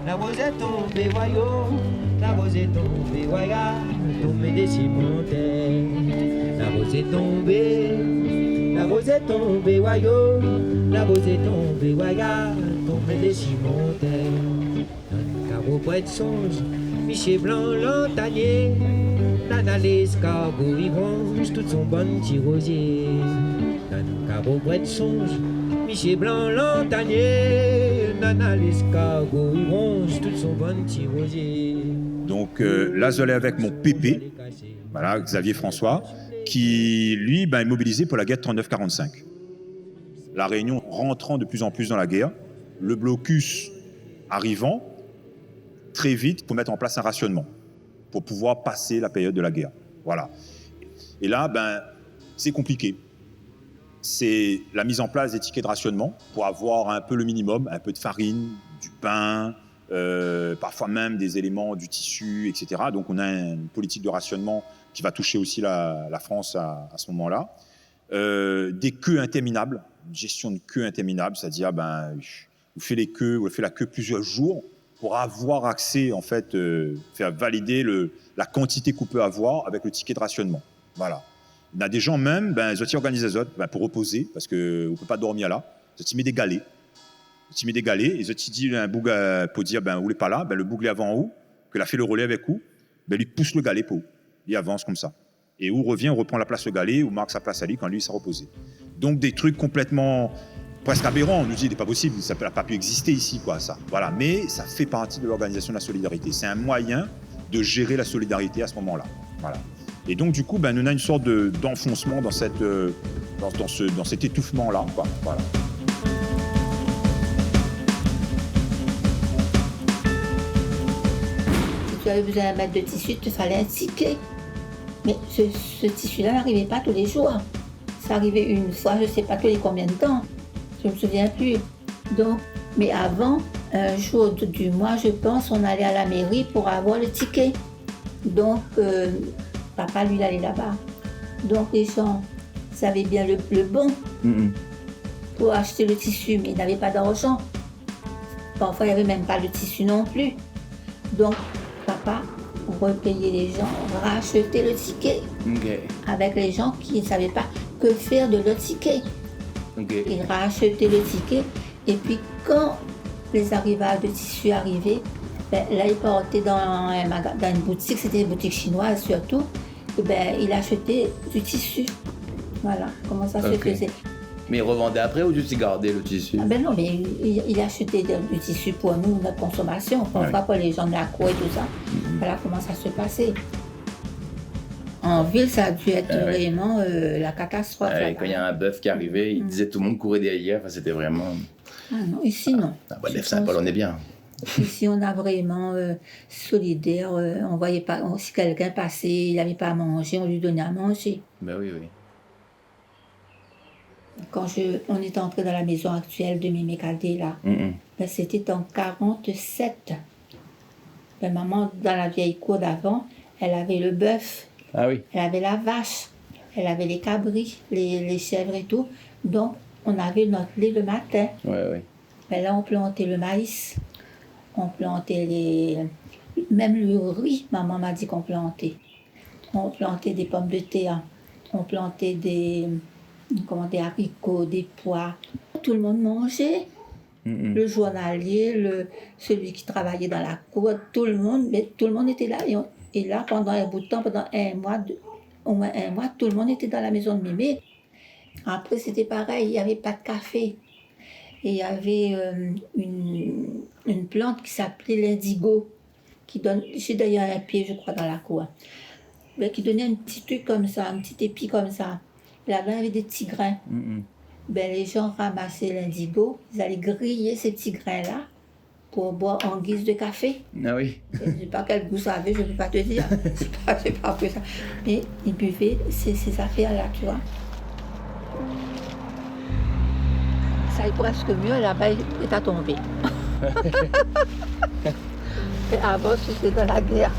La rose est tombée, voyons, la rose est tombée, voya, tombée des cimentaires. La rose est tombée, la rose est tombée, voyons, la rose est tombée, voya, tombée des cimentaires. Dans le carreau bois de songe, Miché blanc l'antanier, nana l'escargot, il ronge tout son bon petit rosier. Dans le carreau bois de songe, Miché blanc l'antanier, nana l'escargot, il ronge tout son bon petit rosier. Donc là, je l'ai avec mon pépé, voilà, Xavier François, qui, lui, est mobilisé pour la guerre de 39-45. La Réunion rentrant de plus en plus dans la guerre, le blocus arrivant, très vite, pour mettre en place un rationnement, pour pouvoir passer la période de la guerre. Voilà. Et là, c'est compliqué. C'est la mise en place des tickets de rationnement pour avoir un peu le minimum, un peu de farine, du pain, parfois même des éléments du tissu, etc. Donc on a une politique de rationnement qui va toucher aussi la France à ce moment-là. Des queues interminables, une gestion de queues interminables, c'est-à-dire vous faites la queue plusieurs jours pour avoir accès, en fait, faire valider la quantité qu'on peut avoir avec le ticket de rationnement. Voilà. Il y a des gens même, ils ont organisé les autres pour reposer, parce qu'on ne peut pas dormir là. Ils ont mis des galets. Ils ont mis des galets, ils ont dit un boug pour dire, vous n'êtes pas là, le bouglé avant où, qu'il a fait le relais avec où, lui pousse le galet pour où. Il avance comme ça. Et où revient, on reprend la place le galet, ou marque sa place à lui quand lui s'est reposé. Donc des trucs complètement presque aberrants. On nous dit, c'est pas possible, ça n'a pas pu exister ici, quoi, ça. Voilà. Mais ça fait partie de l'organisation de la solidarité. C'est un moyen de gérer la solidarité à ce moment-là. Voilà. Et donc, du coup, nous on a une sorte d'enfoncement dans cet étouffement-là, quoi. Voilà. Si tu avais besoin d'un mètre de tissu, il te fallait un ticket. Mais ce tissu-là n'arrivait pas tous les jours. Ça arrivait une fois, je ne sais pas tous les combien de temps. Je ne me souviens plus. Donc, mais avant, un jour du mois, je pense, on allait à la mairie pour avoir le ticket. Donc, papa, lui, il allait là-bas. Donc, les gens savaient bien le bon pour acheter le tissu, mais ils n'avaient pas d'argent. Parfois, il n'y avait même pas le tissu non plus. Donc, papa repayait les gens, rachetait le ticket avec les gens qui ne savaient pas que faire de leur ticket. Il rachetait le ticket et puis quand les arrivages de tissu arrivaient, là il partait dans une boutique, c'était une boutique chinoise surtout, et il achetait du tissu. Voilà comment ça se faisait. Mais il revendait après ou tu gardais le tissu? Non, mais il achetait du tissu pour nous, notre consommation, parfois pour les gens de la cour et tout ça. Voilà comment ça se passait. En ville, ça a dû être vraiment la catastrophe. Quand il y a un bœuf qui arrivait, il disait tout le monde courait derrière. Enfin, c'était vraiment... Ah non, ici non. Saint-Paul, on est bien. Ici, on a vraiment solidaire. On voyait pas, si quelqu'un passait, il n'avait pas à manger, on lui donnait à manger. Oui. Quand on est entré dans la maison actuelle de Mémé Cadé, là, c'était en 47. Maman, dans la vieille cour d'avant, elle avait le bœuf. Ah oui. Elle avait la vache, elle avait les cabris, les chèvres et tout. Donc, on avait notre lait le matin. Oui. Mais là, on plantait le maïs, on plantait même le riz, maman m'a dit qu'on plantait. On plantait des pommes de terre, on plantait des haricots, des pois. Tout le monde mangeait. Le journalier, celui qui travaillait dans la cour, tout le monde était là. Et là, pendant un bout de temps, pendant au moins un mois, tout le monde était dans la maison de Mémé. Après, c'était pareil, il n'y avait pas de café. Et il y avait une plante qui s'appelait l'indigo, j'ai d'ailleurs un pied, je crois, dans la cour, mais qui donnait un petit truc comme ça, un petit épi comme ça. Là-bas, il y avait des petits grains. Les gens ramassaient l'indigo, ils allaient griller ces petits grains-là pour boire en guise de café. Ah oui. Je ne sais pas quel goût ça avait, je ne peux pas te dire. Je pas appris ça. Mais ils buvaient ces affaires-là, tu vois. Ça est presque mieux, là-bas, il est à tomber. Et avant, c'était dans la guerre.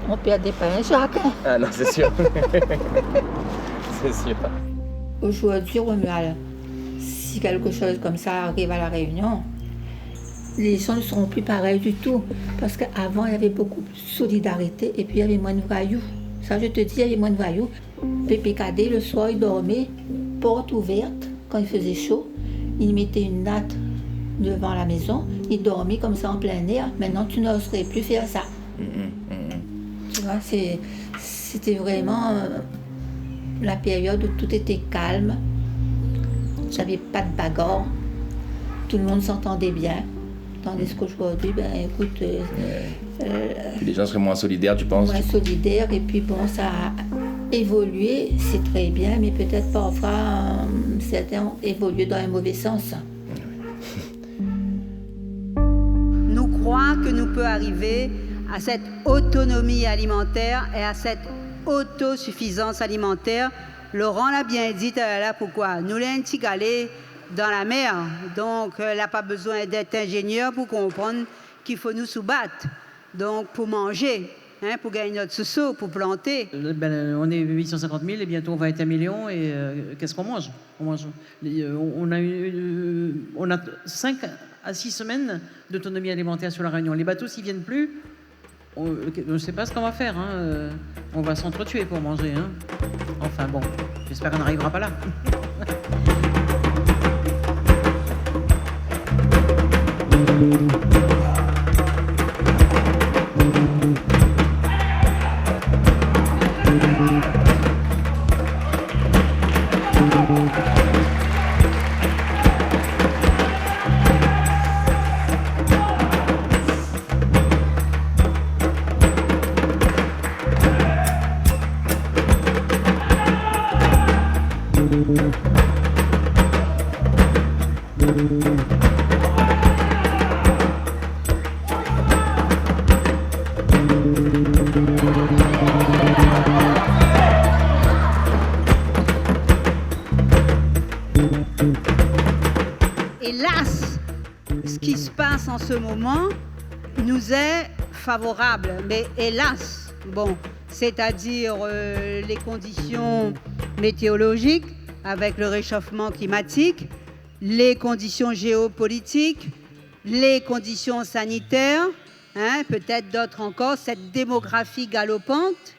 On perdait pas un chacun. Ah non, c'est sûr. C'est sûr. Aujourd'hui, si quelque chose comme ça arrive à La Réunion, les gens ne seront plus pareils du tout. Parce qu'avant, il y avait beaucoup plus de solidarité et puis il y avait moins de voyous. Ça, je te dis, il y avait moins de voyous. PPKD, le soir, il dormait, porte ouverte, quand il faisait chaud. Il mettait une natte devant la maison, il dormait comme ça en plein air. Maintenant, tu n'oserais plus faire ça. Tu vois, c'était vraiment la période où tout était calme. J'avais pas de bagarre. Tout le monde s'entendait bien. Tandis qu'aujourd'hui, ben écoute... les gens seraient moins solidaires, tu penses? Moins solidaires, et puis bon, ça a évolué, c'est très bien, mais peut-être parfois, certains ont évolué dans un mauvais sens. Nous croyons que nous pouvons arriver à cette autonomie alimentaire et à cette autosuffisance alimentaire. Laurent l'a bien dit, là pourquoi? Nous l'avons galé dans la mer, donc elle n'a pas besoin d'être ingénieur pour comprendre qu'il faut nous soubattre, donc pour manger, hein, pour gagner notre sous, pour planter. On est 850 000 et bientôt on va être 1 million et qu'est-ce qu'on mange? On a 5 à 6 semaines d'autonomie alimentaire sur la Réunion. Les bateaux s'ils viennent plus, je ne sais pas ce qu'on va faire, hein. On va s'entretuer pour manger, hein. Enfin bon, j'espère qu'on n'arrivera pas là. Hélas, ce qui se passe en ce moment nous est favorable, mais hélas, bon, c'est-à-dire les conditions météorologiques avec le réchauffement climatique, les conditions géopolitiques, les conditions sanitaires, hein, peut-être d'autres encore, cette démographie galopante.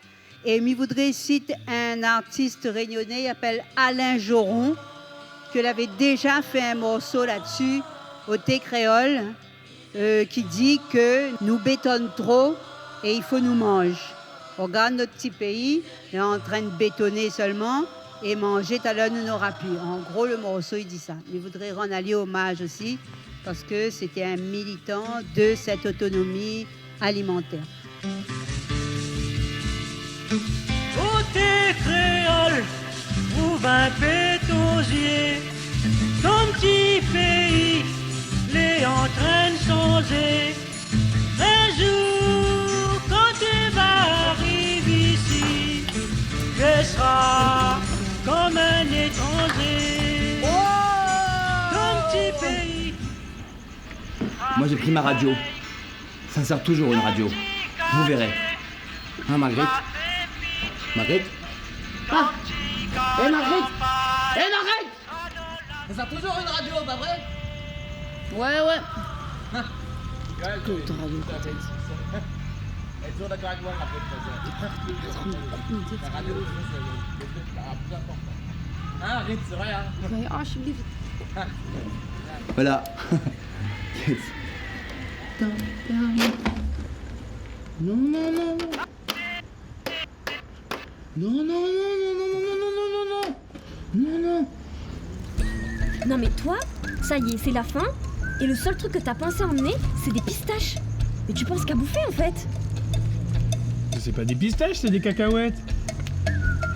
Et je voudrais citer un artiste réunionnais, il s'appelle Alain Joron, qu'il avait déjà fait un morceau là-dessus, au thé créole, qui dit que nous bétonnons trop et il faut nous manger. On regarde notre petit pays, on est en train de bétonner seulement et manger, tout à l'heure, nous n'aura plus. En gros, le morceau, il dit ça. Je voudrais rendre allier hommage aussi, parce que c'était un militant de cette autonomie alimentaire. Au thé créole, où va pétosier, ton petit pays, l'est en train de changer. Un jour, quand tu vas arriver ici, tu seras comme un étranger. Ton petit pays. Moi j'ai pris ma radio. Ça sert toujours une radio. Vous verrez. Hein Marguerite? Marguerite? Ah! Hé Marguerite! Hé Marguerite! Ça sert toujours une radio, pas vrai? Ouais. Toute radio Elle est toujours d'accord avec moi, Marguerite. La radio, c'est important. Hein Marguerite, c'est vrai, hein? Ah, je suis vite. Voilà. Yes. Non. Non mais toi, ça y est, c'est la fin. Et le seul truc que t'as pensé emmener, c'est des pistaches. Mais tu penses qu'à bouffer en fait? C'est pas des pistaches, c'est des cacahuètes.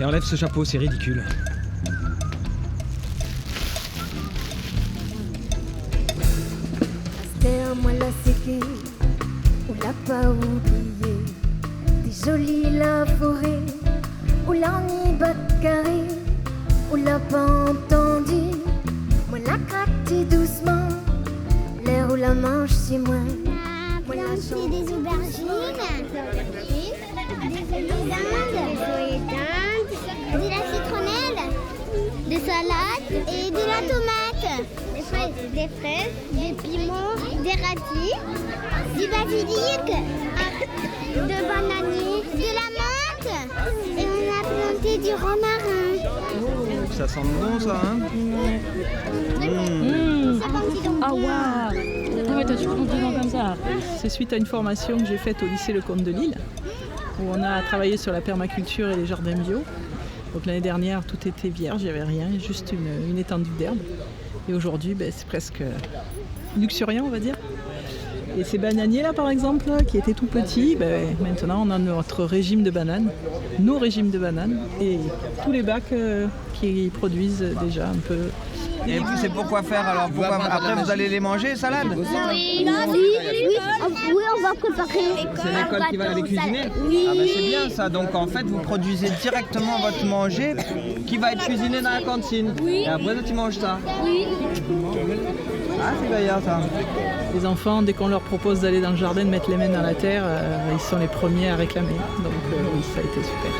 Et enlève ce chapeau, c'est ridicule. Moi la séquée, on l'a pas oublié. Des jolies la forêt, on l'a mis bacarré, on l'a pas entendu. Moi la gratte doucement, l'air où la mange c'est moi. Moi la c'est des aubergines, des feuilles d'Inde, de la citronnelle, des salades et de la tomate. Des fraises, des piments, des radis, du basilic, de bananier, de la menthe et on a planté du romarin. Ça sent bon ça, hein? Ah waouh! Ah ouais, toi tu prends dedans comme ça. C'est suite à une formation que j'ai faite au lycée Le Comte de Lille, où on a travaillé sur la permaculture et les jardins bio. Donc l'année dernière, tout était vierge, il n'y avait rien, juste une étendue d'herbe. Et aujourd'hui, c'est presque luxuriant, on va dire. Et ces bananiers là, par exemple, qui étaient tout petits, maintenant on a notre régime de bananes, nos régimes de bananes, et tous les bacs qui produisent déjà un peu. Et vous, c'est pourquoi faire alors? Après, vous allez les manger, salade? Oui, on va préparer. C'est l'école qui va les cuisiner? Oui. Ah c'est bien ça, donc en fait vous produisez directement votre manger qui va être cuisiné dans la cantine. Oui. Et après tu manges ça? Oui. Ah c'est gaillard ça. Les enfants, dès qu'on leur propose d'aller dans le jardin, de mettre les mains dans la terre, ils sont les premiers à réclamer. Donc oui, ça a été super.